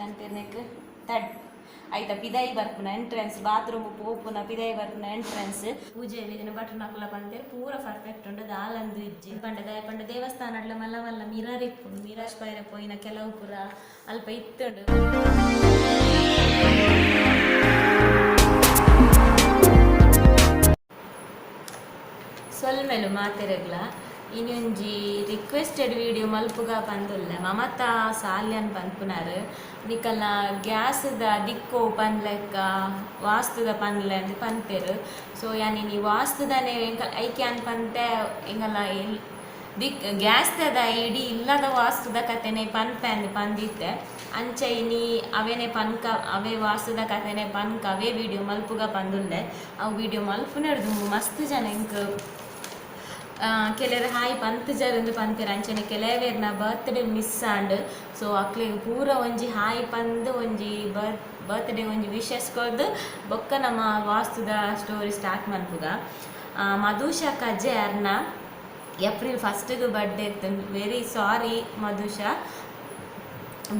ಅಂತಿರ್ನೆಕ್ ತಡ್ ಐತ ಪಿದಾಯಿ ಬರ್ಪುನ ಎಂಟ್ರೆನ್ಸ್ ಬಾತ್ರೂಮ್ ಪೋಪುನ ಪಿದಾಯಿ ಬರ್ಪುನ ಎಂಟ್ರೆನ್ಸ್ ಪೂಜೆ ವಿಧಿನ ಬಟನ್ ಹಾಕಲ ಬಂದೇರು ಪೂರ ಪರ್ಫೆಕ್ಟ್ ಉಂಡು ದಾಲಂದು ಇಜ್ಜಿ ಪಂಡ ದೇವಸ್ಥಾನಡ್ಲ ಮಲ್ಲ ಮಲ್ಲ ಮಿರರ್ ಇಪ್ಪುಂಡು ಮಿರಾಜ್ ಪೈರ ಪೋಯಿನ ಕೆಲವು ಪುರ ಅಲ್ಪ ಇತ್ತುಂಡು. ಸೊಲ್ಮೆಲು ಮಾತೆರೆಗ್ಲ ಇನ್ನೊಂಜಿ ರಿಕ್ವೆಸ್ಟೆಡ್ ವಿಡಿಯೋ ಮಲ್ಪುಗ ಪಂದುಲ್ಲ ಮಮತಾ ಸಾಲ್ಯನ್ ಪನ್ಪುನಾರು ನಿಕಲ್ನ ಗ್ಯಾಸ್ದ ದಿಕ್ಕು ಪನ್ಲೆಕ್ಕ ವಾಸ್ತುದ ಪನ್ಲೆ ಅಂತ ಪನ್ಪೇರು. ಸೊ ಯಾನಿ ವಾಸ್ತುದನೇ ಐಕ್ಯಾನ್ ಪಂತೆ ಹಿಂಗಲ್ಲ ಗ್ಯಾಸ್ದ ಇಡೀ ಇಲ್ಲದ ವಾಸ್ತುದ ಕತೆನೆ ಪನ್ಪೆ ಅಂದು ಪಂದಿತ್ತೆ ಅಂಚೆ ಇನಿ ಅವೇನೆ ಪನ್ಕ ಅವೇ ವಾಸ್ತುದ ಕತೆನೆ ಪನ್ಕ ಅವೇ ವಿಡಿಯೋ ಮಲ್ಪುಗ ಪಂದುಲ್ಲೆ ಅವು ವಿಡಿಯೋ ಮಲ್ಪುನರ್ದು ಮಸ್ತ್ ಜನ ಇಂಕ್ ಕೆಲವರು ಹಾಯ್ ಪಂತ್ ಜರಂದು ಪಂತೀರ ಅಂಚನೆ ಕೆಲವೇರ್ನ ಬರ್ತ್ಡೇ ಮಿಸ್ ಆಂಡ್ ಸೊ ಅಕ್ಲಿಗೆ ಪೂರ ಒಂಜಿ ಹಾಯ್ ಪಂದು ಒಂಜಿ ಬರ್ತ್ಡೇ ಒಂಜಿ ವಿಶಸ್ ಕೊರ್ದು ಬೊಕ್ಕ ನಮ್ಮ ವಾಸ್ತುದ ಸ್ಟೋರಿ ಸ್ಟಾರ್ಟ್ ಮನ್ಪುಗ. ಮಧುಷಾ ಕಜ್ಜೆ ಅರ್ನ ಏಪ್ರಿಲ್ 1ಗೆ ಬರ್ಡೇ ಇತ್ತು. Very sorry Madhusha,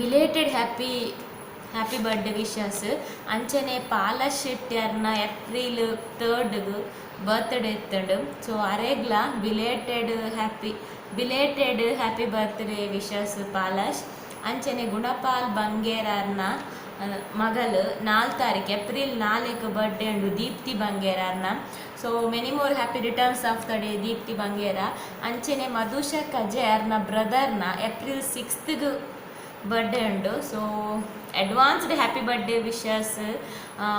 belated happy birthday wishes. ಅಂಚನೆ ಪಾಲಶ್ ಶೆಟ್ಟಿ ಅರ್ನ ಏಪ್ರಿಲ್ 3ಗೆ ಬರ್ತ್ಡೇ ಇತ್ತಂಡು. ಸೊ ಅರೆಗ್ಲ belated happy birthday wishes Palash. ಅಂಚನೆ ಗುಣಪಾಲ್ ಬಂಗೇರರ್ನ ಮಗಳು 4 ತಾರೀಕು ಏಪ್ರಿಲ್ 4ಕ್ಕೆ ಬರ್ಡೇ ಉಂಡು ದೀಪ್ತಿ ಬಂಗೇರರ್ನ. So many more happy returns of the day Deepthi Bangera. ಅಂಚನೆ ಮಧುಷಾ ಕಜ್ಜೆ ಅರ್ನ ಬ್ರದರ್ನ ಏಪ್ರಿಲ್ 6ಗೆ ಬರ್ಡೇ ಉಂಡು. So advanced happy birthday wishes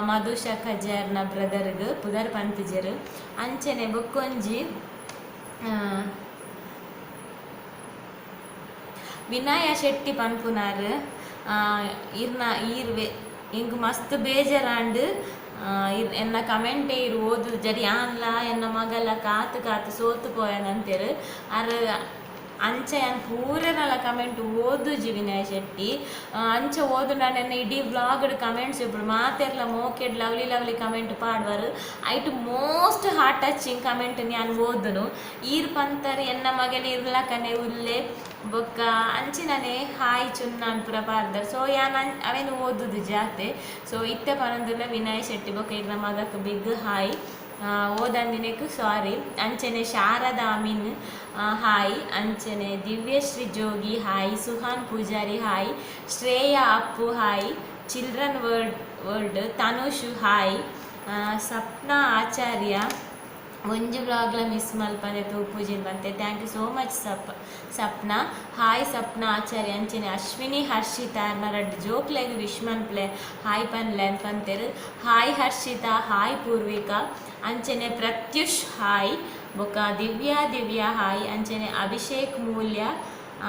Madhusha ಕಜ್ಜರ್ನ ಬ್ರದರ್ಗೆ ಪುದರ್ ಪಂತಿಜರು. ಅಂಚನೆ ಬೊಕ್ಕೊಂಜಿ ವಿನಯ ಶೆಟ್ಟಿ ಪನ್ಪುನಾರ್ ಈರ್ವೆ ಇಂಗ್ ಮಸ್ತ್ ಬೇಜಾರಾಂಡ್ ಎನ್ನ ಕಮೆಂಟೇ ಓದು ಜರಿ ಆನ್ಲ ಎನ್ನ ಮಗಲ ಕಾತು ಸೋತು ಪೋಯನಂತೇರು ಅರ್ ಅಂಚೆ ಅನ್ ಪೂರನಲ್ಲ ಕಮೆಂಟ್ ಓದುಜಿ ವಿನಯ ಶೆಟ್ಟಿ ಅಂಚೆ ಓದು ನನ್ನ ಇಡೀ ವ್ಲಾಗ್ಡ್ ಕಮೆಂಟ್ಸ್ ಇಬ್ಬರು ಮಾತೆರ್ಲ ಮೋಕೆಡ್ ಲವ್ಲಿ ಕಮೆಂಟ್ ಪಾಡ್ವರು ಐಟ್ ಮೋಸ್ಟ್ ಹಾರ್ಟ್ ಟಚಿಂಗ್ ಕಮೆಂಟ್ ನಾನು ಓದನು ಈರ್ ಪಂತರ್ ಎನ್ನ ಮಗನ ಇರ್ಲಕನೆ ಉಲ್ಲೆ ಬೊಕ್ಕ ಅಂಚಿನನೆ ಹಾಯ್ ಚುನ್ನ ಅನ್ಪುರ ಪಾರ್ದರ್. ಸೊ ಯಾನ್ ಅವೇನು ಓದುದು ಜಾತೆ. ಸೊ ಇತ್ತೆ ಪನಂದುಲ್ಲ ವಿನಯ ಶೆಟ್ಟಿ ಬೊಕ್ಕ ಇರ್ನ ಮಗಕ್ಕೆ ಬಿಗ್ ಹಾಯ್ ಓದಂದಿನಕ್ಕೆ ಸಾರಿ. ಅಂಚನೆ ಶಾರದಾ ಅಮೀನ್ ಹಾಯ್. ಅಂಚನೆ Divyashree Jogi hi. Suhan Poojari hi. Shreya Appu hi. Children world Tanush hi. Sapna Acharya ಒಂಜಿ ಬ್ಲಾಗ್ಲ ಮಿಸ್ ಮಲ್ಪನೆ ಪೂಜೆ ಬಂತೆ. Thank you so much Sapna hi. Sapna Acharya. ಅಂಚನೆ ಅಶ್ವಿನಿ ಹರ್ಷಿತಾ ನರಡ್ ಜೋಕ್ಲೆಗ್ ವಿಶ್ಮನ್ ಪ್ಲೇ ಹಾಯ್ ಪನ್ಲೆ ಪಂತೇರು. Hi Harshitha hi. ಪೂರ್ವಿಕಾ. ಅಂಚನೆ ಪ್ರತ್ಯುಷ್ ಹಾಯ್. ಬೊಕ್ಕ ದಿವ್ಯಾ ಹಾಯ್. ಅಂಚನೆ ಅಭಿಷೇಕ್ ಮೂಲ್ಯ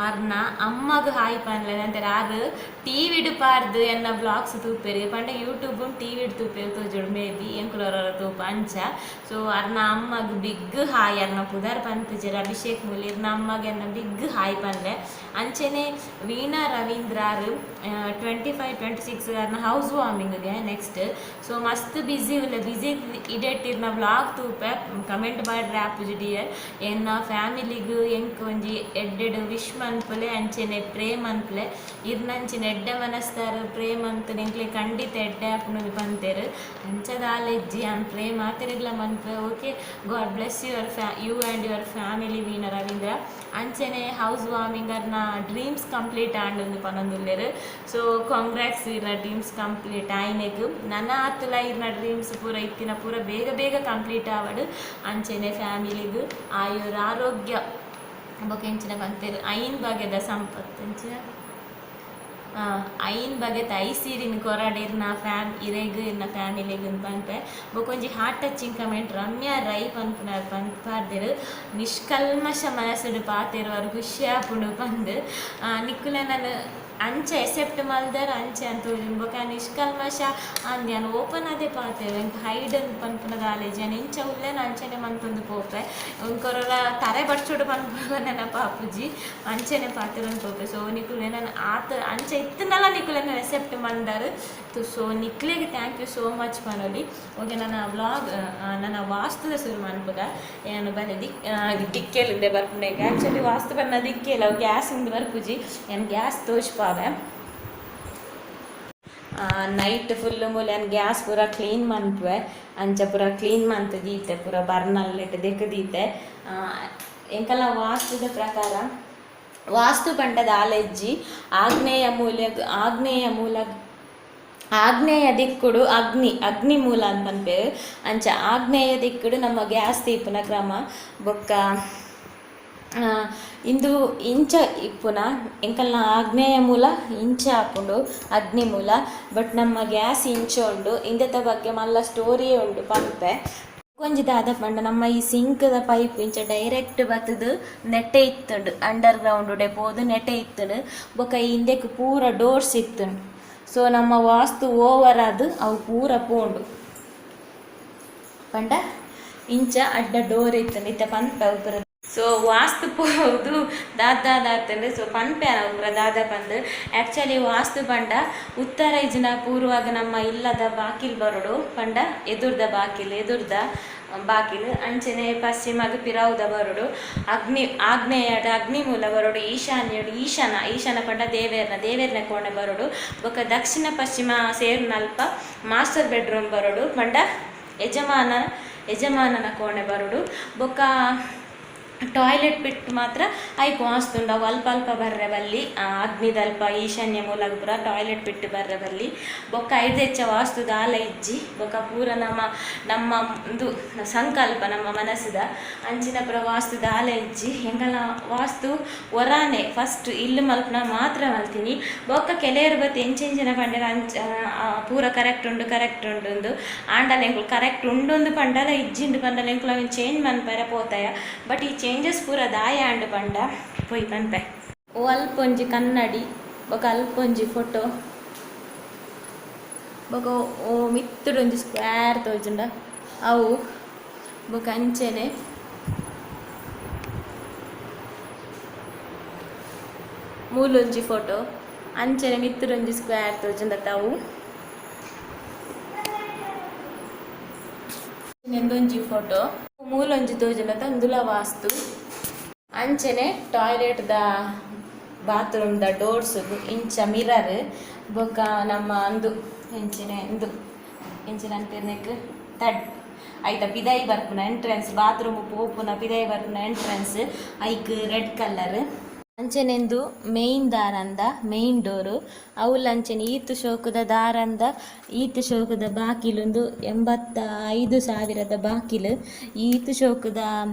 ಆರ್ನ ಅಮ್ಮಗ ಹಾಯ್ ಪನ್ಲೆ ನಂತರ ಆರು ಟಿವಿಡ್ ಪಾರ್ದು ಎನ್ನ ಬ್ಲಾಗ್ಸ್ ತೂಪೇರು ಪಂಡ ಯೂಟ್ಯೂಬ್ ಟಿವಿಡ್ ತೂಪೇರು ತೋಜೋಡು ಮೇ ಬಿ ಎಂಕುಲರ ತೂಪ ಅಂಚ. ಸೊ ಅರ್ನ ಅಮ್ಮಗ ಬಿಗ್ ಹಾಯ್ ಅರ್ನ ಪುದರ್ ಪಂಪಿಜರ್ ಅಭಿಷೇಕ್ ಮೂಲ್ಯ ಇರ್ನ ಅಮ್ಮಗ ಎನ್ನ ಬಿಗ್ ಹಾಯ್ ಪನ್ಲೆ. ಅಂಚನೆ ವೀಣಾ ರವೀಂದ್ರಾರು 25-26 ಅರ್ನ ಹೌಸ್ ವಾರ್ಮಿಂಗ್ಗೆ ನೆಕ್ಸ್ಟ್. ಸೊ ಮಸ್ತ್ ಬಿಸಿ ಇಡೆಟ್ ಇರ್ನ ವ್ಲಾಗ್ ತೂಪೆ ಕಮೆಂಟ್ ಮಾಡ್ರೆ ಆಪುಜಿ ಡಿಯರ್ ಎನ್ನ ಫ್ಯಾಮಿಲಿಗೂ ಎಂಕ್ ಒಂಜಿ ಎಡ್ಡೆಡ್ ವಿಶ್ ಮನ್ಪಲೆ. ಅಂಚನೆ ಪ್ರೇಮ್ ಅನ್ಪಲೆ ಇರ್ನಂಚಿನ ಎಡ್ಡೆ ಮನಸ್ತಾರ ಪ್ರೇಮ್ ಅಂತ ನೆಂಕ್ಲೆ ಖಂಡಿತ ಎಡ್ಡೆ ಹಾಕೊಂಡು ಬಂತೇರು ಅಂಚದಾಲೆಜ್ಜಿ ಅನ್ ಪ್ರೇಮ್ ಆತರಿಗ್ಲ ಮನ್ಪೆ. Okay, God bless you and your family Veena Ravindra. ಅಂಚನೆ ಹೌಸ್ ವಾರ್ಮಿಂಗ್ ಅರ್ನ ಡ್ರೀಮ್ಸ್ ಕಂಪ್ಲೀಟ್ ಆಂಡ್ ಪನೊಂದುಲ್ಲೆರು. ಸೊ ಕಾಂಗ್ರಾಟ್ಸ್ ಇರ್ನ ಡ್ರೀಮ್ಸ್ ಕಂಪ್ಲೀಟ್ ಆಯ್ನೆಗ್ ನನ್ನ ಆತುಲ ಇರ್ನ ಡ್ರೀಮ್ಸ್ ಪೂರ ಇತ್ತಿನ ಪೂರ ಬೇಗ ಕಂಪ್ಲೀಟ್ ಆವಡು. ಅಂಚನೆ ಫ್ಯಾಮಿಲಿಗೂ ಆಯುರ್ ಆರೋಗ್ಯ ಬೊಕೆಂಚಿನ ಬಂತೇರು. ಐನ್ ಬಗೆದ ಸಂಪತ್ತು ಐನ್ ಬಗೆತ ಐಸೀರಿನ ಕೊರಡಿರ್ನ ಇರ್ನ ಫ್ಯಾಮಿಲಿಗೆ ಪಂಪೆ. ಬೊಕೊಂಜಿ heart touching comment Ramya Rai ಪನ್ಪುನಾರ್ ಪಾರ್ದೆರು. ನಿಷ್ಕಲ್ಮಶ ಮನಸ್ಸುಡು ಪಾತೆರುವರು ಖುಷಿ ಆಪುಂಡು ಪಂದು ನಿಕ್ಕುಲೆ ನಾನು ಅಂಚೆ ಎಸೆಪ್ಟ್ ಮಲ್ದರ್ ಅಂಚೆ ಅಂತ ಬೊಕ ನಿಷ್ಕಲ್ಮಶ ಅಂದ್ಯಾನು ಓಪನ್ ಅದೇ ಪಾತೆರು ಎಂಕ್ ಹೈಡ್ ಪನ್ಪುನ ಕಾಲೇಜ್ ನಾನು ಇಂಚ ಉಲ್ಲೇನು ಅಂಚನೆ ಮನ್ಪುಂದು ಪೋಪೆ ಒಂಕೊರ ತರೆ ಬಡ್ಸೋಡು ಪನ್ಪುನ ನೆನಪ ಅಪ್ಪುಜಿ ಅಂಚೆನೆ ಪಾತೆರು ಪೋಪೆ. ಸೊ ನಿಕ್ಕುಲೆ ನಾನು ಅಂಚೆ ಇತ್ತನಲ್ಲ ನಿಕ್ಕುಲೆ ಎಸೆಪ್ಟ್ ಮಲ್ದರ್. ಸೊ ನಿಕ್ಲೆಗೆ ಥ್ಯಾಂಕ್ ಯು ಸೋ ಮಚ್ ಪನೊಲಿ. ಓಕೆ, ನನ್ನ ವಾಸ್ತುದ ಶುರು ಮನ್ಪುಗ ಏನು ಬನ್ನಿ ದಿಕ್ಕೇಲಿಂದೆ ಬರ್ಪುಂಡೆ. ಆ್ಯಕ್ಚುಲಿ ವಾಸ್ತು ಬನ್ನ ದಿಕ್ಕೇಲ ಗ್ಯಾಸ್ ಇಂದ ಬರ್ಪುಜಿ ಏನು ಗ್ಯಾಸ್ ತೋಚ್ಪಾವೆ ನೈಟ್ ಫುಲ್ ಮೂಲೆಯನ್ನು ಗ್ಯಾಸ್ ಪೂರ ಕ್ಲೀನ್ ಮನ್ಪುವೆ ಅಂಚ ಪೂರ ಕ್ಲೀನ್ ಮಂತ್ ದೀತೆ ಪೂರ ಬರ್ನಲ್ಲಿಟ್ಟು ದೆಕ್ಕದೀತೆ ಎಂಕಲ್ಲ ವಾಸ್ತುದ ಪ್ರಕಾರ ವಾಸ್ತು ಪಂಡದ ಆಲೆಜ್ಜಿ ಆಗ್ನೇಯ ದಿಕ್ಕುಡು ಅಗ್ನಿ ಮೂಲ ಅಂತ ಪನ್ಪೇರು ಅಂಚ ಆಗ್ನೇಯ ದಿಕ್ಕುಡು ನಮ್ಮ ಗ್ಯಾಸ್ ತೀಪುನ ಕ್ರಮ ಬೊಕ್ಕ ಇಂದು ಇಂಚ ಇಪ್ಪುನ ಎಂಕಲ್ನ ಆಗ್ನೇಯ ಮೂಲ ಇಂಚ ಹಾಕೊಂಡು ಅಗ್ನಿ ಮೂಲ ಬಟ್ ನಮ್ಮ ಗ್ಯಾಸ್ ಇಂಚ ಉಂಡು ಇಂದದ ಬಗ್ಗೆ ಮಲ್ಲ ಸ್ಟೋರಿಯೇ ಉಂಡು ಪಂಪೆ ಕೊಂಚ ದಾದ ಪಂಡ ನಮ್ಮ ಈ ಸಿಂಕ್ದ ಪೈಪ್ ಇಂಚ ಡೈರೆಕ್ಟ್ ಬತ್ತದು ನೆಟ್ಟೆ ಇತ್ತುಂಡು ಅಂಡರ್ ಗ್ರೌಂಡ್ ಡೆಪೋದು ನೆಟ್ಟೆ ಇತ್ತುಂಡು ಬೊಕ್ಕ ಹಿಂದೆಕ್ ಪೂರ ಡೋರ್ಸ್ ಇತ್ತುಂಡು ಸೊ ನಮ್ಮ ವಾಸ್ತು ಓವರ್ ಅದು ಅವು ಪೂರ ಪೋಂಡು ಪಂಡ ಇಂಚ ಅಡ್ಡ ಡೋರ್ ಇತ್ತುಂಡು ಇತ್ತ ಪಂಪೆ ಉಪರ ಸೊ ವಾಸ್ತು ಪೋದು ದಾದಾತಂದ್ರೆ ಸೊ ಪನ್ಪೆ ಪೂರ ದಾದ ಪಂದು ಆ್ಯಕ್ಚುಲಿ ವಾಸ್ತು ಪಂಡ ಉತ್ತರ ಇಜ್ಜಿನ ಪೂರ್ವಾಗ ನಮ್ಮ ಇಲ್ಲದ ಬಾಕಿಲ್ ಬರೋಡು ಪಂಡ ಎದುರ್ದ ಬಾಕಿಲು ಅಂಚನೆ ಪಶ್ಚಿಮಗ ಪಿರಾವುದ ಬರೋಡು ಆಗ್ನೇಯಡ ಅಗ್ನಿ ಮೂಲ ಬರೋಡು ಈಶಾನ ಪಂಡ ದೇವೇರ್ನ ಕೋಣೆ ಬರೋಡು ಬೊಕ್ಕ ದಕ್ಷಿಣ ಪಶ್ಚಿಮ ಸೇರ್ನಲ್ಪ ಮಾಸ್ಟರ್ ಬೆಡ್ರೂಮ್ ಬರೋಡು ಪಂಡ ಯಜಮಾನನ ಕೋಣೆ ಬರೋಡು ಬೊಕ್ಕ ಟಾಯ್ಲೆಟ್ ಬಿಟ್ಟು ಮಾತ್ರ ಐಕ್ ವಾಸ್ತುಂಡು ಅವು ಅಲ್ಪ ಬರ್ರೆ ಬಲ್ಲಿ ಅಗ್ನಿದಲ್ಪ ಈಶಾನ್ಯ ಮೂಲಕ ಪೂರ ಟಾಯ್ಲೆಟ್ ಬಿಟ್ಟು ಬರ್ರೆ ಬಲ್ಲಿ ಬೊಕ್ಕ ಐದೆಚ್ಚ ವಾಸ್ತು ದಾಲ ಇಜ್ಜಿ ಬೊಕ್ಕ ಪೂರ ನಮ್ಮ ಒಂದು ಸಂಕಲ್ಪ ನಮ್ಮ ಮನಸ್ಸಿದ ಅಂಚಿನ ಪೂರ ವಾಸ್ತು ದಾಲ ಇಜ್ಜಿ ಹೆಂಗಲ್ಲ ವಾಸ್ತು ಹೊರಾನೆ ಫಸ್ಟ್ ಇಲ್ಲಿ ಮಲ್ಪನ ಮಾತ್ರ ಮಲ್ತೀನಿ ಬೊಕ್ಕ ಕೆಲವರು ಬತ್ತು ಎಂಚೆಂಚಿನ ಪಂಡರ ಪೂರ ಕರೆಕ್ಟ್ ಉಂಡು ಆಂಡಲ ಎಂಕುಲು ಕರೆಕ್ಟ್ ಉಂಡೊಂದು ಪಂಡಲ ಇಜ್ಜಿಂಡು ಪಂಡಲ ಎಂಕುಲು ಅವು ಚೇಂಜ್ ಮನ್ಪರ ಪೋತಾಯ ಬಟ್ ಈ ಚೇಂಜಸ್ ಪೂರ ದಾಯ ಆಂಡು ಪಂಡ ಪೋಯ್ ಪನ್ಪೆ ಓ ಅಲ್ಪೊಂಜಿ ಕನ್ನಡಿ ಬೊಕ ಅಲ್ಪೊಂಜಿ ಫೋಟೋ ಬೊಕ ಓ ಮಿತ್ತುಡೊಂಜಿ ಸ್ಕ್ವೇರ್ ತೋಜುಂಡ ಅವು ಬೊಕ ಅಂಚೆನೆ ಮೂಲೊಂಜಿ ಫೋಟೋ ಅಂಚೆನೆ ಮಿತ್ತುಡೊಂಜಿ ಸ್ಕ್ವೇರ್ ತೋಜುಂಡ ತಾವು ಎಂದೊಂಜಿ ಫೋಟೋ ಮೂಲೊಂಜಿ ತೋಜುಂಡ ತಂದುಲ ವಾಸ್ತು ಅಂಚನೆ ಟಾಯ್ಲೆಟ್ದ ಬಾತ್ರೂಮ್ದ ಡೋರ್ಸ್ ಇಂಚ ಮಿರರ್ ಬೊಕ್ಕ ನಮ್ಮ ಅಂದು ಎಂಚಿನ ಅಂತಿರ್ನೆಕ್ ತಡ್ ಐತ ಪಿದೈ ಬರ್ಪುನ ಎಂಟ್ರೆನ್ಸ್ ಬಾತ್ರೂಮ್ ಪೋಪುನ ಪಿದೈ ಬರ್ಪುನ ಎಂಟ್ರೆನ್ಸ್ ಐಕ್ ರೆಡ್ ಕಲರ್ ಅಂಚನೆಂದು ಮೇಯ್ನ್ ದಾರಂದ ಮೇಯ್ನ್ ಡೋರು ಅವಳು ಅಂಚನೆ ಈತು ಶೋಕದ ದಾರಂದ ಈತು ಶೋಕದ ಬಾಕಿಲೊಂದು 85,000 ಬಾಕಿಲು ಈತು ಶೋಕದ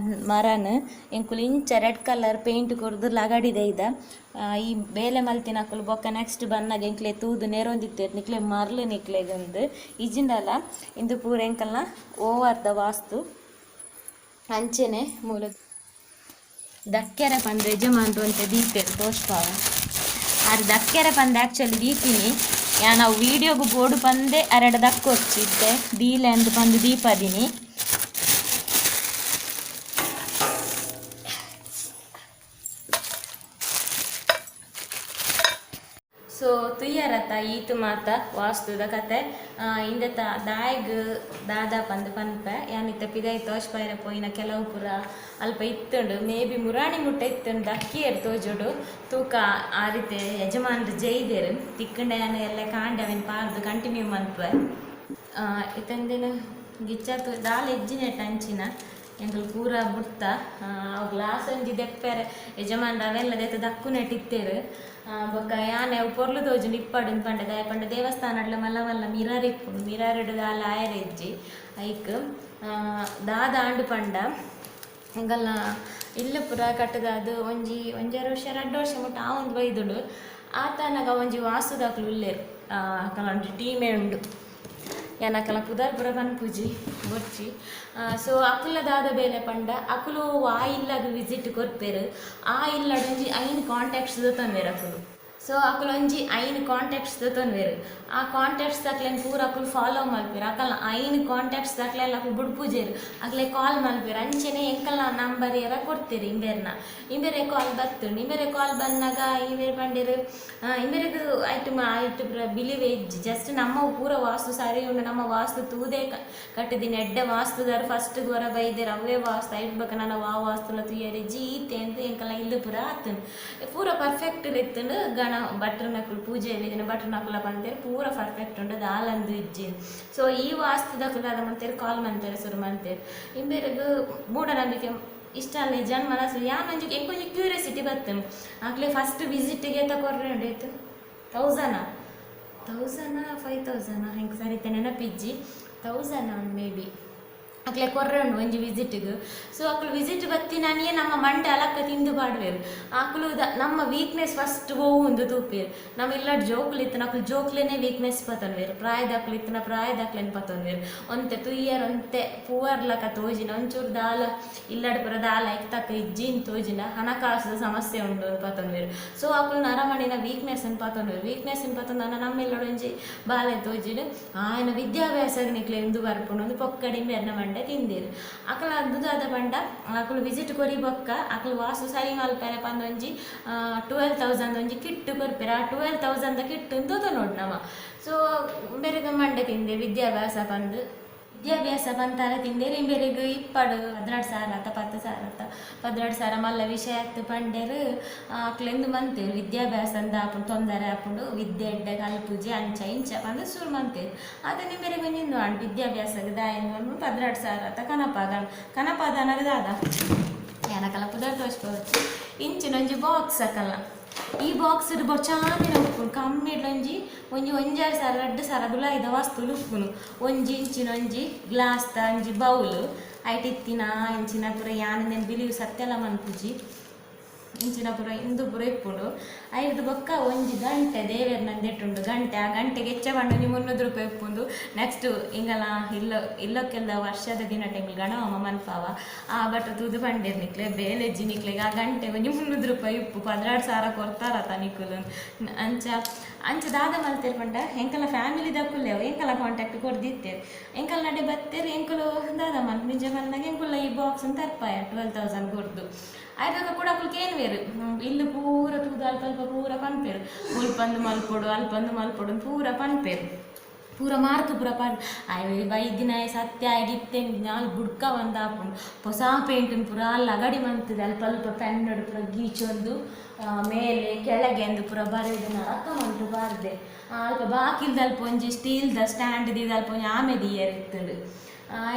ಮರನ್ ಎಂಕುಲು ಇಂಚ ರೆಡ್ ಕಲರ್ ಪೇಂಟ್ ಕೊರ್ದು ಲಗಡಿದೆ ಇದ ಈ ಬೇಲೆ ಮಲ್ತಿನ ಹಾಕಲು ಬೊಕ್ಕ ನೆಕ್ಸ್ಟ್ ಬನ್ನಾಗ ಎಂಕ್ಲೆ ತೂದು ನೆರೊಂದಿತ್ತು ನಿಕ್ಲೆ ಮರ್ಲು ನಿಕ್ಲೆಗೊಂದು ಇಜಿಂಡಲ್ಲ ಇಂದು ಪೂರ ಎಂಕಲ್ನ ಓವರ್ದ ವಾಸ್ತು ಅಂಚನೆ ಮೂಲ ದಕ್ಕೆರೆ ಪಂದು ಯಜಮಾನ್ರು ಅಂತ ದೀಪೇರು ತೋಷ್ಪಾವ ಅದು ದಕ್ಕೆರೆ ಪಂದು ಆ್ಯಕ್ಚುಲಿ ದೀಪಿನಿ ನಾವು ವೀಡಿಯೋಗು ಬೋರ್ಡು ಪಂದೆ ಅರೆಡ ದಕ್ಕು వచ్చిದ್ದೆ ದೀಲೆ ಅಂತ ಪಂದು ದೀಪದಿನಿ ಸೊ ತುಯ್ಯರತ ಈತು ಮಾತ ವಾಸ್ತುದ ಕತೆ ಇಂದತ ದಾಯಗ್ ದಾದ ಪಂದು ಪನ್ಪೆ ಯಾನಿತ್ತ ಪಿದೈ ತೋಷ್ಪಾಯಿರ ಪೋಯಿನ ಕೆಲವು ಪುರ ಅಲ್ಪ ಇತ್ತುಂಡು ಮೇ ಬಿ ಮುರಾಣಿ ಮುಟ್ಟ ಇತ್ತುಂಡು ದಕ್ಕಿಯರು ತೋಜುಡು ತೂಕ ಆ ರೀತಿ ಯಜಮಾನ್ರು ಜೈದೇರು ತಿಕ್ಕಂಡೆ ಎಲ್ಲ ಕಾಂಡವೆನ್ ಪಾರ್ದು ಕಂಟಿನ್ಯೂ ಮನ್ಪೆ ಇತ್ತಂದಿನ ಗಿಚ್ಚ ದಾಲ್ ಎಜ್ಜಿನೆಟ್ ಅಂಚಿನ ಎಂಕುಲು ಪೂರ ಬುಡ್ತ ಅವು ಗ್ಲಾಸ್ ಒಂಜಿ ದೆಪ್ಪೆರೆ ಯಜಮಾನ್ರು ಅವೆಲ್ಲ ದೆತ್ತ ದಕ್ಕು ನೆಟ್ಟಿತ್ತೇರು ಬೊಕ್ಕ ಯಾನೆ ಅವು ಪೊರ್ಲು ತೋಜುಂಡು ಇಪ್ಪಡು ಪಂಡೆ ದಾಯ ಪಂಡ ದೇವಸ್ಥಾನಡ್ಲ ಮಲ್ಲ ಮಿರರ್ ಇಪ್ಪುಂಡು ಮಿರರ್ ಇಡು ದಾಲ ಆಯರ್ ಎಜ್ಜಿ ಐಕ್ ದಾದ ಆಂಡು ಪಂಡ ಎಂಕಲ್ನ ಇಲ್ಲ ಪುರ ಕಟ್ಟದಾದು ಒಂಜಾರು ವರ್ಷ 2 ವರ್ಷ ಮುಟ್ಟ ಆ ಒಂದು ಬೈದುಂಡು ಆತನಾಗ ಒಂಜಿ ವಾಸುದಾಕ್ಲು ಉಲ್ಲೇರು ಒಂಜಿ ಟೀಮೇ ಉಂಡು ಏನಕಲ ಪುದರ್ ಪುರ ಪನ್ಪುಜಿ ಬೊಚ್ಚಿ ಸೊ ಅಕುಲ ದಾದ ಬೇಲೆ ಪಂಡ ಅಕುಲು ಆ ಇಲ್ಲದ ವಿಸಿಟ್ ಕೊರ್ಪೆರು ಆ ಇಲ್ಲಡೊಂಜಿ 5 ಕಾಂಟ್ಯಾಕ್ಟ್ಸ್ ತಂದೇರು ಅಕುಲು ಸೊ ಅಕುಲು ಒಂಜಿ 5 ಕಾಂಟ್ಯಾಕ್ಟ್ಸ್ ತಂದೇರು ಆ ಕಾಂಟ್ಯಾಕ್ಟ್ಸ್ ತಕ್ಲೇನು ಪೂರ ಅಕುಲು ಫಾಲೋ ಮಲ್ಪೇರು ಅಕಲ್ನ 5 ಕಾಂಟ್ಯಾಕ್ಟ್ಸ್ ತಕ್ಲೆಲ್ಲ ಅಕುಲು ಬುಡ್ಪುಜೇರು ಅಕ್ಲೆ ಕಾಲ್ ಮಲ್ಪೇರು ಅಂಚೆನೆ ಎಂಕಲ್ನ ನಂಬರ್ ಏರ ಕೊಡ್ತೀರಿ ಇಂಬೇರೆ ಕಾಲ್ ಬತ್ತುಂಡು ಇಂಬೇರೆ ಕಾಲ್ ಬಂದಾಗ ಇಂಬೇರೆ ಪಂಡೇರು ಇಂಬೇರೆಗ್ ಐಟು ಪೂರ ಬಿಲಿವ್ ಎಜ್ಜಿ ಜಸ್ಟ್ ನಮ್ಮ ಪೂರ ವಾಸ್ತು ಸರಿ ಉಂಡು ನಮ್ಮ ವಾಸ್ತು ತೂದೇ ಕಟ್ಟಿದಿನಿ ಎಡ್ಡೆ ವಾಸ್ತುದಾರು ಫಸ್ಟ್ ಗೊರ ಬೈದೇರು ಅವೇ ವಾಸ್ತು ಐಟ್ಬೇಕು ನನ್ನ ವಾಸ್ತುಲ ತುಯ್ಯರೆ ಜೀತೆ ಅಂತ ಎಂಕಲ್ನ ಇಲ್ಲು ಪೂರ ಆತುಂಡು ಪೂರ ಪರ್ಫೆಕ್ಟ್ ಇತ್ತುಂಡು ಗಣ ಭಟ್ರು ನಕುಲು ಪೂಜೆ ದಿನ ಭಟ್ರು ನಕುಲ ಬಂತೇರು ಪೂರ ಪರ್ಫೆಕ್ಟ್ ಉಂಟು ದಾಲಂದು ಇಜ್ಜಿ. ಸೊ ಈ ವಾಸ್ತುದಕುಲು ಅದ ಮಂತೇರು ಕಾಲ್ ಮಂತೇರು ಶುರು ಮಂತೇರು ಇಂಬೇರೆಗ್ ಮೂಢನಂಬಿಕೆ ಇಷ್ಟ ಅಲ್ಲ ಜನ್ಮ ಮನಸ್ಸು ಯಾನಂಜು ಎಂಕೊಂಚ ಕ್ಯೂರಿಯಾಸಿಟಿ ಬರ್ತೇನೆ ಆಗ್ಲೇ ಫಸ್ಟ್ ವಿಸಿಟ್ಗೆ ತಗೊರ್ರೆ ಉಂಡಾಯ್ತು 1000 5000 ಹೆಂಗೆ ಸರಿತೆ ನೆನಪಿಜ್ಜಿ 1000 ಮೇ ಬಿ ಅಕ್ಲೆ ಕೊರ್ರೆ ಉಂಡು ಒಂಜಿ ವಿಸಿಟ್ಗೆ. ಸೊ ಅಕ್ಲು ವಿಸಿಟ್ ಬತ್ತಿ ನಾನೇ ನಮ್ಮ ಮಂಡೆ ಅಲಕ್ಕ ತಿಂದು ಪಾಡ್ವೇರು ಅಕ್ಲು ನಮ್ಮ ವೀಕ್ನೆಸ್ ಫಸ್ಟ್ ಒಂದು ತೂಪೇರು. ನಮ್ಮ ಇಲ್ಲಾಡ್ ಜೋಕ್ಲು ಇತ್ತು ಅಕ್ಲು ಜೋಕ್ಲೇನೆ ವೀಕ್ನೆಸ್ ಪತನ್ವೇರು ಪ್ರಾಯದಕ್ಲು ಇತ್ತು ಪ್ರಾಯದಕ್ಲೇನು ಪತನ್ವೇರು ಒಂತೆ ತುಯ್ಯರ್ ಒಂತೆ ಪೂವರ್ಲಕ ತೋಜಿನ ಒಂಚೂರು ದಾಲ ಇಲ್ಲಾಡ್ ಪುರ ದಾಲ ಇತ್ತಕ್ಕ ಇಜ್ಜಿನ್ ತೋಜಿನ ಹಣಕಾಸು ಸಮಸ್ಯೆ ಉಂಡು ಪತನ್ವೇರು. ಸೊ ಅಕ್ಲು ನರಮಣಿನ ವೀಕ್ನೆಸ್ ಅನ್ನು ಪತನ್ವೇರು ವೀಕ್ನೆಸ್ ಅನ್ನು ಪತಂದ ನಮ್ಮೆಲ್ಲೊಂಜಿ ಬಾಲೆ ತೋಜಿಡು ಆಯನ ವಿದ್ಯಾಭ್ಯಾಸ ನಿಕ್ಲೆ ಎಂದು ಬರ್ಪುಂಡು ಒಂದು ಪೊಕ್ಕಡಿಂಬೆ ಎನ್ನ ಮಂಡೆ ತಿಂದಿರು ಅಕಲ ಅದ್ದುದಾದ ಪಂಡ ಅಕಲು ವಿಸಿಟ್ ಕೊರಿ ಬೊಕ್ಕ ಅಕಲು ವಾಸು ಸರಿ ಮಲ್ಪೆರೆ ಪಂದೊಂಜಿ 12,000 ಒಂಜಿ ಕಿಟ್ಟು ಕೊರ್ಪೆರೆ ಆ 12,000 ಕಿಟ್ಟು ತೋತ ನೋಡು ನಮ್ಮ. ಸೊ ಬೆರೆಗ ಮಂಡೆ ತಿಂದೆ ವಿದ್ಯಾಭ್ಯಾಸ ಬಂತಾರೆ ತಿಂದೇರು ಇಂಬೆರೆಗ್ 12,000 ಆತ 10,000 12,000 ಮಲ್ಲ ವಿಷಯ ಆಯ್ತು ಪಂಡೇರು ಅಕ್ಲೆಂದು ಮಂತೇರು ವಿದ್ಯಾಭ್ಯಾಸ ಅಂತ ಆಪುಂಡು ತೊಂದರೆ ಆಪುಂಡು ವಿದ್ಯೆ ಎಡ್ಡೆ ಕಲ್ಪುಜಿ ಅಂಚ ಇಂಚ ಬಂದು ಶುರು ಮಂತೇರು ಅದು ನಿಂಬೆರೆಗ್ ಒಂಜಿಂದು ಆಂಡು ವಿದ್ಯಾಭ್ಯಾಸಕ್ಕೆ ದಾಯನ್ನು 12,000 ಆತ ಕನಪಾದ ಅನ್ನೋದು ದಾದ ಏನಕಲ್ಲ ಪುದರ್ ತೋರಿಸ್ಕೋవచ్చు ಇಂಚಿನೊಂಜಿ ಬಾಕ್ಸ್ ಅಕಲ್ಲ ಈ ಬಾಕ್ಸ್ ಬೊಚಾಂದಿನ ಉಪ್ಪುನು ಕಮ್ಮಿ ಇಡ್ಲೊಂಜಿ ಒಂಜಿ 1,000 2,000 ದುಲಾಯ್ದ ವಸ್ತುಲು ಉಪ್ಪುನು ಒಂಜಿ ಇಂಚಿನೊಂಜಿ ಗ್ಲಾಸ್ ಒಂಜಿ ಬೌಲ್ ಐಟ್ ಇತ್ತಿನ ಇಂಚಿನ ಪುರ ಯಾನ ಬಿಲಿವು ಸತ್ಯಲ ಮನ್ಪುಜಿ ಇಂಚಿನ ಪುರ ಇಂದು ಪುರ ಇಪ್ಪುಂಡು ಐದು ಬೊಕ್ಕ ಒಂಜಿ ಗಂಟೆ ದೇವೇರ್ನಂದು ಎಟ್ಟುಂಡು ಗಂಟೆ ಆ ಗಂಟೆಗೆ ಹೆಚ್ಚ ಬಂಡು ನೀವು 300 ರೂಪಾಯಿ ಉಪ್ಪುಂಡು. ನೆಕ್ಸ್ಟ್ ಹಿಂಗಲ್ಲ ಇಲ್ಲಕ್ಕೆಲ್ಲ ವರ್ಷದ ದಿನ ಟೈಮಿಗೆ ಗಣವಮ್ಮ ಮನ್ಪಾವ ಆ ಬಟ್ ತುದು ಬಂಡೇರು ನಿಕ್ಲೆ ಬೇಲೆಜ್ಜಿ ನಿಕ್ಲೆಗೆ ಆ ಗಂಟೆ ಒಂಜಿ 300 ರೂಪಾಯಿ ಉಪ್ಪು 12,000 ಕೊಡ್ತಾರ ತನಿಕುಲು ಅಂಚ ದಾದ ಮಲ್ತೇರು ಪಂಡ ಎಂಕಲ ಫ್ಯಾಮಿಲಿ ದಕ್ಕುಲ್ಲೇವು ಎಂಕಲ ಕಾಂಟ್ಯಾಕ್ಟ್ ಕೊಡ್ದಿತ್ತೇರು ಎಂಕಲ ನಡೆ ಬತ್ತೇರು ಎಂಕಲು ದಾದ ಮಲ್ ನಿಜ ಮಲ್ನಾಗ ಎಂಕುಲ್ಲ ಈ ಬಾಕ್ಸ್ ಅಂತ ತರ್ಪಾಯ 12,000 ಕೊಡ್ದು ಆಯ್ದಾಗ ಕೂಡ ಅಕ್ಕಳಿಗೆ ಏನು ಬೇರು ಇಲ್ಲಿ ಪೂರ ತೂದು ಅಲ್ಪ ಪೂರ ಪನ್ಪೇರು ಅಲ್ಪಂದು ಮಲ್ಪೊಡು ಪೂರ ಪನ್ಪೇರು ಪೂರ ಮಾರ್ಕ್ ಪೂರ ಪನ್ ಬೈದಿನ ಸತ್ಯ ಆಗಿತ್ತೆ ಅಲ್ಲಿ ಬುಡ್ಕ ಒಂದು ಹಾಕೊಂಡು ಹೊಸ ಪೇಂಟನ್ನು ಪೂರ ಅಲ್ಲಿ ಅಗಡಿ ಮಂತದೆ ಅಲ್ಪ ಪೆನ್ನಡು ಪೂರ ಗೀಚೊಂದು ಮೇಲೆ ಕೆಳಗೆ ಅಂದು ಪೂರ ಬರೆದು ಅಕ್ಕ ಮಂಟು ಬಾರ್ದೆ ಅಲ್ಪ ಬಾಕಿಲ್ದ ಅಲ್ಪ ಒಂಜಿ ಸ್ಟೀಲ್ದ ಸ್ಟ್ಯಾಂಡ್ ಅಲ್ಪ ಒಂಜಿ ಆಮೇಲೆ ಇರ್ತದೆ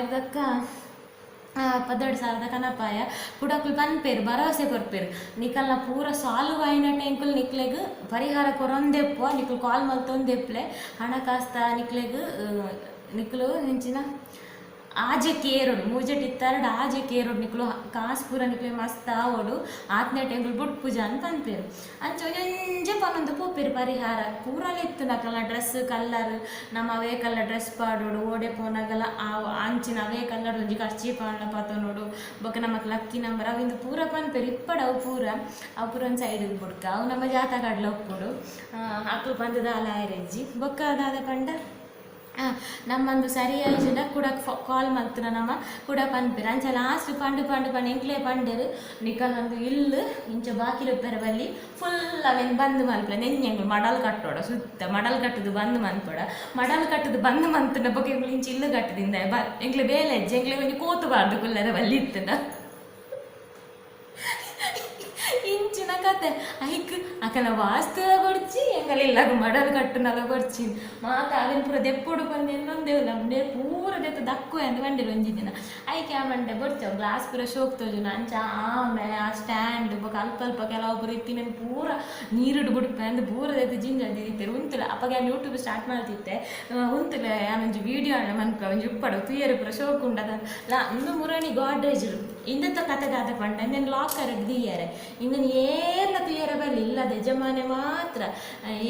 ಇದಕ್ಕ 12,000 ಕನಪಾಯ ಕುಡಕ್ಲು ಪನ್ಪೇರು ಭರವಸೆ ಕೊರ್ಪೇರು ನಿಕಲ್ನ ಪೂರ ಸಾಲ್ವ್ ಆಯ್ನ ಟೈಂಕುಲ್ ನಿಕ್ಲೆಗ್ ಪರಿಹಾರ ಕೊರೊಂದೆಪ್ಪು ನಿಕ್ಲು ಕಾಲ್ ಮಲ್ತೊಂದೆಪ್ಲೆ ಹಣಕಾಸ್ತ ನಿಕ್ಲು ಹೆಂಚಿನ ಆಜೆ ಕೇರೋಡು ಮೂಜೆಟ್ ಇತ್ತಾರಡು ಆಜೆ ಕೇರೋಡು ನಿಕ್ಲು ಕಾಸು ಪೂರ ನಿಕ್ಲೆ ಮಸ್ತ್ ಆವೋಡು ಆತ್ನೇ ಟೈಂಕುಲ್ ಬುಟ್ ಪೂಜಾ ಅಂತ ಪನ್ಪೇರು ಅಂಚ ಒಂಜೆ ಪನ್ನೊಂದು ಪೋಪೇರು ಪರಿಹಾರ ಪೂರಲ್ಲ ಇತ್ತು ನಕಲ್ನ ಡ್ರೆಸ್ ಕಲ್ಲರ್ ನಮ್ಮ ಅವೇ ಕಲ್ಲರ್ ಡ್ರೆಸ್ ಪಾಡೋಡು ಓಡೆ ಪೋನಾಗಲ್ಲ ಅಂಚಿನ ಅವೇ ಕಲ್ಲರ್ ಒಂಜಿ ಖರ್ಚಿ ಪಾಡ್ಲ ಪತನೋಡು ಬೊಕ್ಕ ನಮಕ್ ಲಕ್ಕಿ ನಂಬರ್ ಅವಿಂದು ಪೂರ ಪನ್ಪೇರು ಇಪ್ಪಡು ಅವು ಪೂರ ಒಂದು ಸೈಡಿಗೆ ಬುಡ್ಕ ಅವು ನಮ್ಮ ಜಾತಕಾಡ್ಲ ಒಪ್ಪುಡು ಅಕ್ಲು ಬಂದದ ಅಲಾಯರೆಜ್ಜಿ ಬೊಕ್ಕ ಅದಾದ ಪಂಡ ನಮ್ಮಂದು ಸರಿಯಾದ ಕೂಡ ಕಾಲ್ ಮಾಡ್ತಾರೆ ನಮ್ಮ ಕೂಡ ಪನ್ಪೇರು ಅಂಚ ಲಾಸ್ಟ್ ಪಂಡು ಎಂಕ್ಲೆ ಪಂಡೇರು ನಿಕಲೊಂದು ಇಲ್ಲು ಇಂಚ ಬಾಕಿಲು ಪೆರಬಲ್ಲಿ ಫುಲ್ ಅವೇನು ಬಂದು ಮಲ್ಪಲೆ ನೆಂಜೆಂಗಳು ಮಡಲ್ ಕಟ್ಟೋಡ ಸುತ್ತ ಮಡಲ್ ಕಟ್ಟದು ಬಂದು ಮನ್ಪೋಡ ಮಡಲ್ ಕಟ್ಟದು ಬಂದು ಮಂತನ ಬಗ್ಗೆ ಇಂಚ ಇಲ್ಲು ಕಟ್ಟದಿಂದ ಎಂಕ್ಲೆ ಬೇಲೆ ಹೆಜ್ಜೆ ಎಂಕ್ಲೆ ಒಂಜಿ ಕೋತುಬಾರ್ದು ಕುಲ್ಲರ ಬಲ್ಲಿ ಇತ್ತನ ಇಂಚಿನ ಕತೆ ಐಕ್ ಅಕಲ ವಾಸ್ತು ಕೊಡ್ಚಿ ಎಂಗಲೆಲ್ಲ ಮಡಲು ಕಟ್ಟುನಲ್ಲ ಕೊಡ್ಚಿ ಮಾತ ಅದನ್ನು ಪೂರ ದೆಪ್ಪೊಡು ಬಂದು ಇನ್ನೊಂದೇವು ನಮ್ಮದೇ ಪೂರ ದೆತ್ತು ದಕ್ಕು ಎಂದು ಬಂದಿರು ಒಂಜಿ ದಿನ ಐಕೆ ಆ ಮಂಡೆ ಬಡ್ತೇವೆ ಗ್ಲಾಸ್ ಪೂರ ಶೋಕ್ ತೋಜುನ ಅಂಚ ಆಮೇಲೆ ಆ ಸ್ಟ್ಯಾಂಡ್ ಬೊಕ್ಕ ಅಲ್ಪ ಕೆಲವು ಪೂರ ಇತ್ತಿನ ಪೂರ ನೀರುಡು ಬಿಡ್ಪೆ ಅಂದು ಪೂರ ದೆತ್ತು ಜಿಂಜಲ್ ದಿದಿತ್ತೇರು ಉಂತಿಲ್ಲ ಅಪ್ಪಗೆ ಯೂಟ್ಯೂಬ್ ಸ್ಟಾರ್ಟ್ ಮಾಡ್ತಿದ್ದೆ ಉಂತಿಲ್ಲ ನಾನೊಂಜಿ ವೀಡಿಯೋ ಮನ್ಪ ಒಂಜಿ ಉಪ್ಪಡು ತುಯ್ಯರು ಪೂರ ಶೋಕ್ ಉಂಡದ ಒಂದು ಮುರಣಿ ಗಾಡ್ರೇಜರು ಇಂದತ್ತ ಕತೆಗಾದ ಪಂಡ ಇಂದೇನು ಲಾಕರ್ ದಿಯ್ಯಾರೆ ಇಂದನು ಏರ್ಲ ತುಯ್ಯರ ಬರಲಿ ಇಲ್ಲದ ಯಜಮಾನೆ ಮಾತ್ರ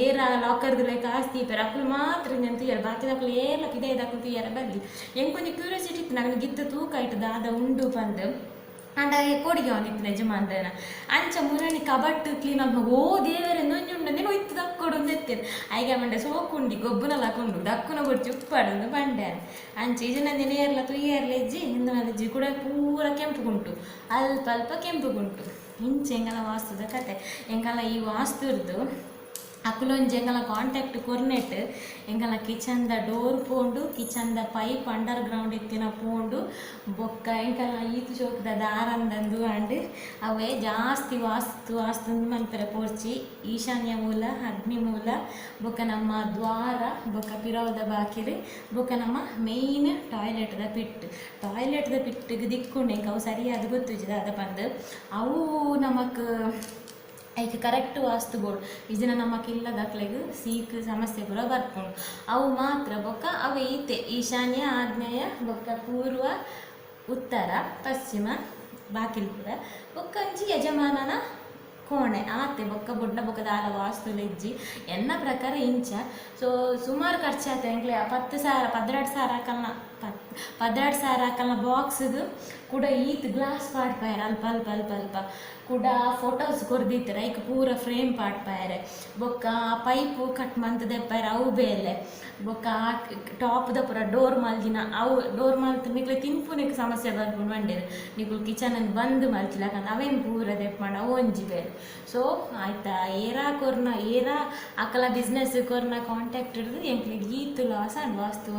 ಏರ ಲಾಕರ್ದು ಲೈಕ್ ಆಸ್ತಿ ಪೇರ ಅಕ್ಕಳು ಮಾತ್ರ ಇಂದನು ತುಯ್ಯರ ಬಾಕಿ ಅಕ್ಕಳು ಏರ್ಲ ಪಿದೈದ ಅಕ್ಕಳು ತುಯ್ಯರ ಬರಲಿ ಎಂಕೊಂದು ಕ್ಯೂರಿಯಾಸಿಟಿ ಇತ್ತು ನನಗೆ ಗಿತ್ತ ತೂಕ ಇಟ್ಟು ದಾದ ಉಂಡು ಪಂದು ಅಂಡ ಕೋಡಿಗೆ ಅವನಿತ್ತು ಯಜಮಾನ್ರೇನ ಅಂಚ ಮುರಣಿ ಕಬಟ್ಟು ಕ್ಲೀನ್ ಆಗಿ ಓ ದೇವರೇ ನೊಂಜುಂಡೇನು ಇತ್ತು ದಕ್ಕೊಡು ಒಂದು ಎತ್ತೇನು ಐಗೆ ಮಂಡೆ ಸೋಕುಂಡಿ ಗೊಬ್ಬನೆಲ್ಲ ಹಾಕೊಂಡು ದಕ್ಕುನ ಕೊಡ್ಚಿ ಉಪ್ಪಾಡು ಬಂಡೆ ಅಂಚೆ ಈಜಿನ ನೇರ್ಲ ತುಯ್ಯರ್ಲ ಇಜ್ಜಿ ಹಿಂದಿನ ಕೂಡ ಪೂರ ಕೆಂಪುಗುಂಟು ಅಲ್ಪ ಕೆಂಪುಗುಂಟು ಇಂಚೆ ಎಂಗಲ್ಲ ವಾಸ್ತುದ ಕತೆ ಎಂಗಲ್ಲ ಈ ವಾಸ್ತುರ್ದು ಅಕ್ಕಲೊಂಜಿ ಎಂಗಲ ಕಾಂಟ್ಯಾಕ್ಟ್ ಕೊರ್ನೆಟ್ ಎಂಗಲ ಕಿಚನ್ದ ಡೋರ್ ಪೋಂಡು ಕಿಚನ್ದ ಪೈಪ್ ಅಂಡರ್ ಗ್ರೌಂಡ್ ಇತ್ತಿನ ಪೋಂಡು ಬೊಕ್ಕ ಎಂಕಲ ಈತು ಚೋಕ್ದ ದಾರಂದಂದು ಅಂಡ್ ಅವೇ ಜಾಸ್ತಿ ವಾಸ್ತು ಮಲ್ಪೆರೆ ಪೋರ್ಚಿ ಈಶಾನ್ಯ ಮೂಲ ಅಗ್ನಿ ಮೂಲ ಬೊಕ್ಕ ನಮ್ಮ ದ್ವಾರ ಬೊಕ್ಕ ಪಿರವದ ಬಾಕಿಲು ಬೊಕ್ಕ ನಮ್ಮ ಮೇಯ್ನ್ ಟಾಯ್ಲೆಟ್ದ ಪಿಟ್ಟಿಗೆ ದಿಕ್ಕೊಂಡು ಎಂಕ ಅವು ಸರಿಯಾದ ಗೊತ್ತುಜಿದ ಅದ ಬಂದು ಅವು ನಮಕ್ ಐಕೆ ಕರೆಕ್ಟ್ ವಾಸ್ತುಗಳು ಇದನ್ನ ನಮಕ್ ಇಲ್ಲದಕ್ಲೆಗ್ ಸೀಕ್ ಸಮಸ್ಯೆ ಪೂರ ಬರ್ಕೊಂಡು ಅವು ಮಾತ್ರ ಬೊಕ್ಕ ಅವು ಈತೆ ಈಶಾನ್ಯ ಆಗ್ನೇಯ ಬೊಕ್ಕ ಪೂರ್ವ ಉತ್ತರ ಪಶ್ಚಿಮ ಬಾಕಿಲ್ ಪೂರ ಬೊಕ್ಕ ಅಂಚಿ ಯಜಮಾನನ ಕೋಣೆ ಆತೆ ಬೊಕ್ಕ ಬುಡ್ಡ ಬೊಕ್ಕ ದಾಲ ವಾಸ್ತು ಲೆಜ್ಜಿ ಎನ್ನ ಪ್ರಕಾರ ಇಂಚ ಸೊ ಸುಮಾರು ಖರ್ಚಾತ ಎಂಕ್ಲೆ 10,000 12,000 ಹಾಕಲ್ನ ಬಾಕ್ಸ್ದು ಕೂಡ ಈತ್ ಗ್ಲಾಸ್ ಪಾಡ್ಪಾಯರೆ ಅಲ್ಪ ಕೂಡ ಫೋಟೋಸ್ ಕೊರ್ದಿತ್ತಾರೆ ಐಕ್ ಪೂರ ಫ್ರೇಮ್ ಪಾಡ್ಪಾಯರೆ ಬೊಕ್ಕ ಪೈಪು ಕಟ್ ಮಂತದೆಪ್ಪಾಯರೆ ಅವು ಬೇಲೆ ಬೊಕ್ಕ ಟಾಪ್ದ ಪೂರ ಡೋರ್ ಮಲ್ದಿನ ಅವು ಡೋರ್ ಮಲ್ತು ನಿಕ್ಲೆ ತಿನ್ಪುನಿಗೆ ಸಮಸ್ಯೆ ಬರ್ಕೊಂಡು ಬಂಡೇರು ನಿಕ್ಲು ಕಿಚನನ್ನು ಬಂದ್ ಮಲ್ತಿಲ್ಲ ಯಾಕಂದ್ರೆ ಅವೇನು ಪೂರ ದೆಪ್ಪಾಂಡ ಅವು ಒಂಜಿ ಬೇರೆ ಸೊ ಆಯ್ತಾ ಏರಾ ಅಕ್ಕಲ ಬಿಸ್ನೆಸ್ ಕೊರ್ನ ಕಾಂಟ್ಯಾಕ್ಟ್ ಹಿಡಿದು ಎಂಕ್ಲಿಗೆ ಈತು ಲಾಸ್ ಅಂಡ್ ವಾಸ್ತು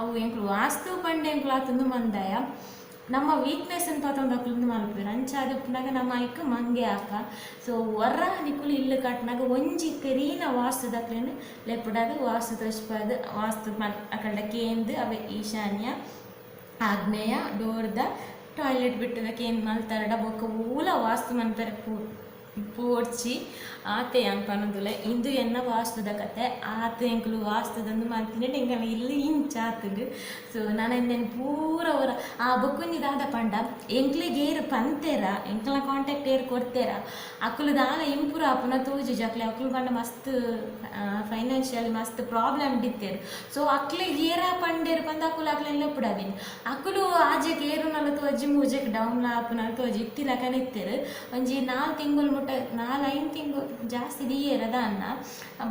ಅವು ಎಂಕ್ಲು ವಾಸ್ತು ಪಂಡೆ ಎಂಕ್ಲು ಆತಂದು ಮಂದಾಯ ನಮ್ಮ ವೀಕ್ನೆಸ್ ಅಂತ ತೊಂದಕ್ಲಿಂದು ಮಲ್ಪೇರು ಅಂಚಾದಪ್ಪನಾಗ ನಮ್ಮ ಐಕ್ ಮಂಗೆ ಹಾಕ ಸೊ ಹೊರ ನಿಕ್ಕುಲು ಇಲ್ಲು ಕಟ್ನಾಗ ಒಂಜಿ ತೆರೀನ ವಾಸ್ತುದಕ್ಲೇನು ಲೆಪ್ಪಡಾಗ ವಾಸ್ತು ತೋಚ್ಪದ ವಾಸ್ತು ಅಕಲ್ಡ ಕೇಂದು ಅವೆ ಈಶಾನ್ಯ ಆಗ್ನೇಯ ಡೋರ್ದ ಟಾಯ್ಲೆಟ್ ಬಿಟ್ಟದ ಕೇಂದು ಮಲ್ತಾರಡ ಬೊಕ್ಕ ಊಲ ವಾಸ್ತು ಮನ್ಪೆರೆ ಪೋಡ್ಚಿ ಆತೆ ಅಂಪನದುಲ ಇಂದು ಎನ್ನ ವಾಸ್ತುದ ಕತೆ ಆತೆ ಎಂಕಲು ವಾಸ್ತುದಂದು ಮಾಡ್ತೀನಿ ಎಂಕಲ ಇಲ್ಲಿ ಇಂಚಾತುಂಡು ಸೊ ನಾನು ಎಂದೇನು ಪೂರ ಅವರ ಆ ಬೊಕ್ಕುಂಜಿದಾದ ಪಂಡ ಎಂಕ್ಲಿಗೆ ಏರು ಪಂತೇರ ಎಂಕಲ ಕಾಂಟ್ಯಾಕ್ಟ್ ಏರು ಕೊಡ್ತೇರ ಅಕ್ಕಲು ದಾಲ ಇಂಪ್ರೂವ್ ಆಪುನ ತೋಜು ಜಕ್ಲೆ ಅಕ್ಕಲು ಪಂಡ ಮಸ್ತ್ ಫೈನಾನ್ಷಿಯಲಿ ಮಸ್ತ್ ಪ್ರಾಬ್ಲಮ್ ಬಿತ್ತೇರು ಸೊ ಅಕ್ಲಿಗೆ ಏರ ಪಂಡೇರು ಪಂದ ಅಕ್ಕಲು ಅಕ್ಲೆಲ್ಲ ಪುಡಾವಿನ್ ಅಕ್ಕಲು ಆಜೆಗೆ ಏರು ನಲ್ಲ ತೋಜಿ ಮೂಜೆಗೆ ಡೌನ್ ಆಪುನ ತೋಜಿ ಇತ್ತಿಲ ಕನೆತ್ತೇರು ಒಂಜಿ 4 ತಿಂಗಳು 4-5 ತಿಂಗಳು ಜಾಸ್ತಿ ದಿಯೇರದ ಅನ್ನ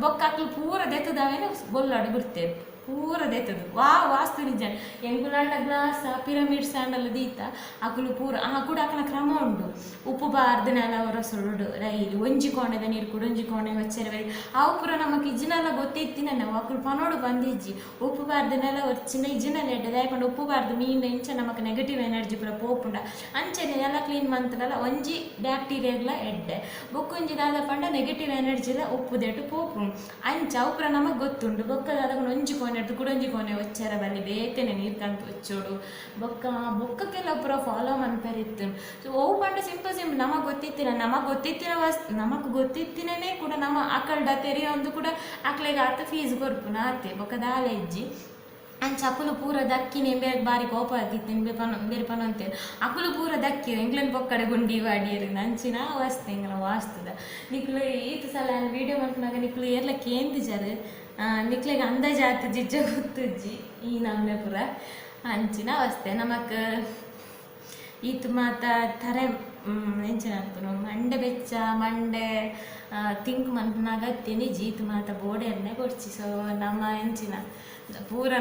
ಬೊಕ್ಕ ಅಕ್ಲು ಪೂರ ದೆತ್ತದಾವೇನೆ ಬೊಲ್ಲಾಡಿ ಬಿಡ್ತೇವೆ ಪೂರ ದೆತ್ತದು ವಾಸ್ತು ನಿಜ ಎಂಗುಲಾಂಡ ಗ್ಲಾಸ್ ಪಿರಮಿಡ್ ಸ್ಟ್ಯಾಂಡಲ್ಲ ದೀತ ಅಕ್ಕಲು ಪೂರ ಕೂಡ ಅಕ್ಕನ ಕ್ರಮ ಉಂಡು ಉಪ್ಪು ಬಾರ್ದು ನೆಲ ಒರಸೊಡು ರೈಲು ಒಂಜಿ ಕೋಣೆದ ನೀರು ಕೂಡ ಒಂಜಿ ಕೋಣೆ ವಚ್ಚೆರವೆ ಅವು ಪೂರ ನಮಕ್ ಇಜ್ಜಿನೆಲ್ಲ ಗೊತ್ತಿತ್ತಿನ ನಾವು ಅಕ್ಕಲು ಪನೋಡು ಬಂದಿಜ್ಜಿ ಉಪ್ಪು ಬಾರ್ದು ನೆಲ ಒರ್ಚಿನ ಇಜ್ಜಿನೆಲ್ಲ ಎಡ್ಡೆ ದಯಪಂಡ ಉಪ್ಪು ಬಾರ್ದು ಮೀನು ಇಂಚ ನಮಕ್ ನೆಗೆಟಿವ್ ಎನರ್ಜಿ ಪೂರ ಪೋಪುಂಡ ಅಂಚನೆ ಎಲ್ಲ ಕ್ಲೀನ್ ಮಂತಲ್ಲ ಒಂಜಿ ಬ್ಯಾಕ್ಟೀರಿಯಾಗ್ಲ ಎಡ್ಡೆ ಬೊಕ್ಕೊಂಜಿ ದಾದ ಪಂಡ ನೆಗೆಟಿವ್ ಎನರ್ಜಿಲ ಉಪ್ಪು ದೇಟು ಪೋಪುಂಡು ಅಂಚ ಅವು ಪೂರ ನಮಕ್ ಗೊತ್ತುಂಡು ಬೊಕ್ಕದಾದ ಒಂಜಿ ಕೋಣೆ ಕುಡಂಜಿ ಕೋಣೆ ಒಚ್ಚರ ಬಲ್ಲಿ ಬೇತೇನೆ ನೀರು ತಂತು ಒಚ್ಚೋಡು ಬೊಕ್ಕಕ್ಕೆಲ್ಲ ಪೂರ ಫಾಲೋ ಮನ್ಪರಿತ್ತು ಸೊ ಅವು ಪಂಡ ಸಿಂಪಲ್ ನಮಗೆ ಗೊತ್ತಿತ್ತಿನೇ ಕೂಡ ನಮ್ಮ ಅಕ್ಕಲ್ಡ ತೆರೆಯೊಂದು ಕೂಡ ಅಕ್ಲೆಗೆ ಆತ ಫೀಸ್ ಕೊರ್ಪುನ ಆತೆ ಬೊಕ್ಕ ದಾಲ ಇಜ್ಜಿ ಅಂಚ ಅಕ್ಕಲು ಪೂರ ದಕ್ಕಿನೇ ಬೇರೆ ಬಾರಿ ಕೋಪ ಆತಿತ್ತೇನೆ ಬೇರೆ ಪನ ಅಂತೇಳಿ ಅಕ್ಕಲು ಪೂರ ದಕ್ಕಿ ಎಂಗ್ಲನ್ ಪೊಕ್ಕಡೆ ಗುಂಡಿ ವಾಡಿಯರು ಅಂಚಿನ ವಾಸ್ತು ಎಂಗಲ ವಾಸ್ತುದ ನಿಕ್ಲು ಈತು ಸಲ ವೀಡಿಯೋ ಮಾಡ್ಕೊಂಡಾಗ ನಿಕ್ಲು ಎಲ್ಲ ಕೇಂದಿಜರು ನಿಕ್ಲೆಗೆ ಅಂದಾಜಾತು ಜಿಜ್ಜ ಗೊತ್ತುಜ್ಜಿ ಈ ನಮ್ನೆ ಪೂರ ಅಂಚಿನ ಅವಸ್ಥೆ ನಮಕ್ ಈತು ಮಾತ ಥರ ಎಂಚಿನ ಅನ್ಪನು ಮಂಡೆ ಬೆಚ್ಚ ಮಂಡೆ ತಿಂಕ್ ಮನ್ಪನಾಗ ತಿನಿಜಿ ಈತು ಮಾತ ಬೋಡೆಯನ್ನೇ ಕೊಡ್ಚಿ ಸೊ ನಮ್ಮ ಎಂಚಿನ ಪೂರ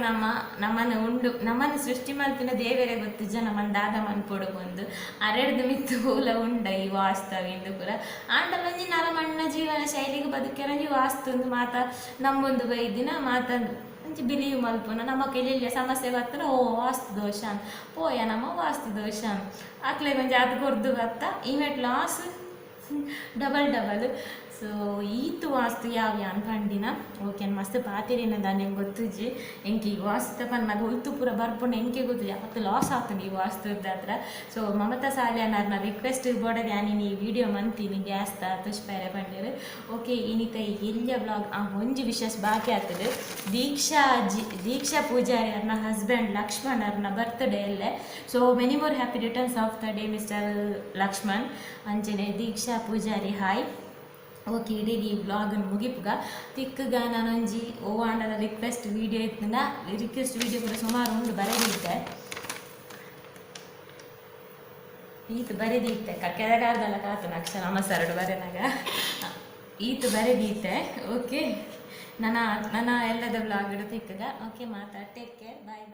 ನಮ್ಮನ್ನು ಉಂಡು ನಮ್ಮನ್ನು ಸೃಷ್ಟಿ ಮಲ್ಪಿನ ದೇವರೇ ಗೊತ್ತಿಜ್ಜ ನಮ್ಮನ್ನು ದಾದ ಮನ್ಪೊಡು ಬಂದು ಅರೆಡ್ದು ಮಿತ್ತು ಪೂಲ ಉಂಡ ಈ ವಾಸ್ತವಿಂದು ಪೂರ ಆಂಡಲೊಂಜಿ ನರಮಣ್ಣ ಜೀವನ ಶೈಲಿಗೆ ಬದುಕಿರಂಜಿ ವಾಸ್ತು ಮಾತ ನಮ್ಮೊಂದು ಬೈದಿನ ಮಾತಂದು ಅಂಚೆ ಬಿಲೀವ್ ಮಲ್ಪುನ ನಮ್ಮ ಕೈಲಿಲ್ಲ ಸಮಸ್ಯೆ ಬರ್ತಾನೆ ಓ ವಾಸ್ತು ದೋಷ ಪೋಯ ನಮ್ಮ ವಾಸ್ತು ದೋಷ ಅಕ್ಲೆ ಕೊಂಚ ಅದು ಕೊರ್ದು ಬರ್ತಾ ಇಮೆಟ್ ಲಾಸ್ ಡಬಲ್ ಸೊ ಈತು ವಾಸ್ತು ಯಾವ ಅನ್ಪಂಡಿನ ಓಕೆ ಮಸ್ತ್ ಪಾತಿರಿನ ದಾನೆ ಗೊತ್ತುಜಿ ಎಂಕಿ ವಾಸ್ತು ಪನ್ನಾಗ ಉಲ್ತು ಪೂರ ಬರ್ಪುಂಡು ಎಂಕೆ ಗೊತ್ತುಜಿ ಅವತ್ತು ಲಾಸ್ ಆಗ್ತದೆ ಈ ವಾಸ್ತುದ ಹತ್ರ ಸೊ ಮಮತಾ ಸಾಲಿಯಾನ ರಿಕ್ವೆಸ್ಟ್ ಬೋಡದೆ ನೀನು ಈ ವಿಡಿಯೋ ಮಂತೀನಿ ಗ್ಯಾಸ್ ತುಷ್ಪೈರೆ ಪಂಡಿರು ಓಕೆ ಇನಿತ ಎಲ್ಲ ಬ್ಲಾಗ್ ಒಂಜಿ ವಿಶೇಷ ಬಾಕಿ ಆಗ್ತದೆ ದೀಕ್ಷಾ ಪೂಜಾರಿ ಅವ್ರನ್ನ ಹಸ್ಬೆಂಡ್ ಲಕ್ಷ್ಮಣ್ ಅವ್ರನ್ನ ಬರ್ತ್ಡೇ ಅಲ್ಲೇ so many more happy returns of the day mister Lakshman ಅಂಚನೆ ದೀಕ್ಷಾ ಪೂಜಾರಿ ಹಾಯ್ ಓಕೆ ಇಡೀ ಈ ಬ್ಲಾಗನ್ನು ಮುಗಿಪುಗ ತಿಕ್ಕಗ ನಾನೊಂಜಿ ಆಂಡಲ ರಿಕ್ವೆಸ್ಟ್ ವೀಡಿಯೋ ಇತ್ತಿನ ರಿಕ್ವೆಸ್ಟ್ ವೀಡಿಯೋ ಕೂಡ ಸುಮಾರು ಉಂಡು ಬರೆದಿದ್ದೆ ಈತು ಬರೆದಿತ್ತೆ ಕೆಳಗಾರ್ದಲ್ಲ ಕಾತು ಅಕ್ಷರ ನಮಸರಡು ಬರೆನಾಗ ಈತು ಬರೆದಿತ್ತೆ ಓಕೆ ನನ್ನ ಎಲ್ಲದ ಬ್ಲಾಗ್ ತಿಕ್ಕಗ ಓಕೆ ಮಾತಾ ಟೇಕ್ ಕೇರ್ ಬಾಯ್